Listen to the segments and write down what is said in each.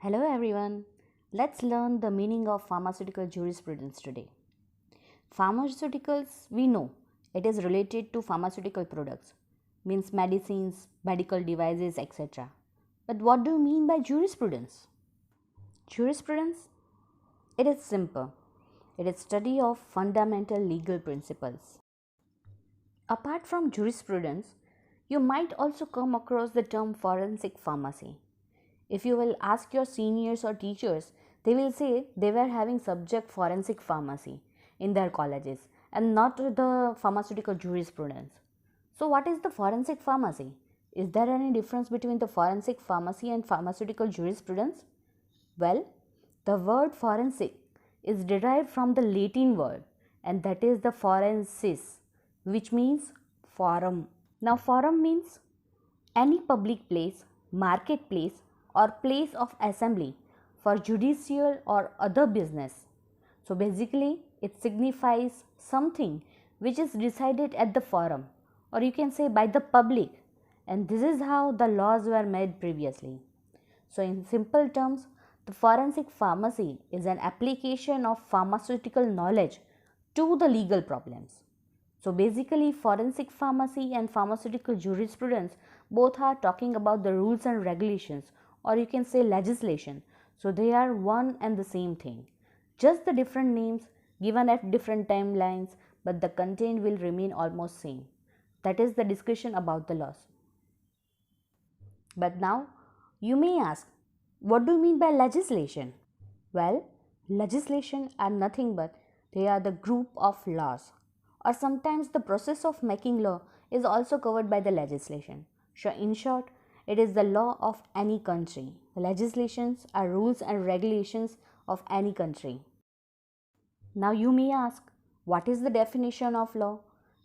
Hello everyone. Let's learn the meaning of pharmaceutical jurisprudence today. Pharmaceuticals, we know it is related to pharmaceutical products, means medicines, medical devices, etc. But what do you mean by jurisprudence? Jurisprudence? It is simple. It is study of fundamental legal principles. Apart from jurisprudence, you might also come across the term forensic pharmacy. If you will ask your seniors or teachers, they will say they were having subject forensic pharmacy in their colleges and not the pharmaceutical jurisprudence. So what is the forensic pharmacy? Is there any difference between the forensic pharmacy and pharmaceutical jurisprudence? Well, the word forensic is derived from the Latin word and that is the forensis, which means forum. Now forum means any public place, marketplace or place of assembly for judicial or other business. So basically it signifies something which is decided at the forum, or you can say by the public, and this is how the laws were made previously. So in simple terms, the forensic pharmacy is an application of pharmaceutical knowledge to the legal problems. So basically forensic pharmacy and pharmaceutical jurisprudence both are talking about the rules and regulations, or you can say legislation. So they are one and the same thing. Just the different names given at different timelines, but the content will remain almost same. That is the discussion about the laws. But now you may ask, what do you mean by legislation? Well, legislation are nothing but they are the group of laws, or sometimes the process of making law is also covered by the legislation. So in short, it is the law of any country. The legislations are rules and regulations of any country. Now you may ask, what is the definition of law?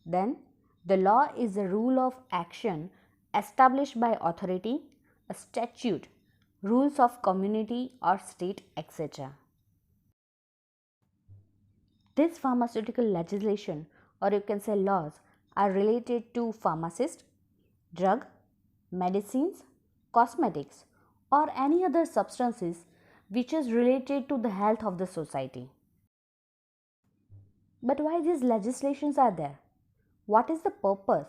Then, the law is a rule of action established by authority, a statute, rules of community or state, etc. This pharmaceutical legislation, or you can say laws, are related to pharmacists, drug, medicines, cosmetics, or any other substances which is related to the health of the society. But why these legislations are there? What is the purpose?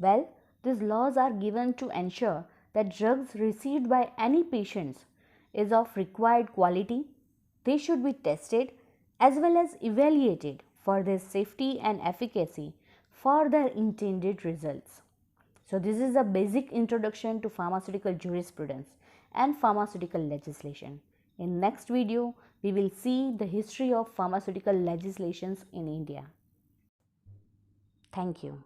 Well, these laws are given to ensure that drugs received by any patients is of required quality. They should be tested as well as evaluated for their safety and efficacy for their intended results. So this is a basic introduction to pharmaceutical jurisprudence and pharmaceutical legislation. In next video, we will see the history of pharmaceutical legislations in India. Thank you.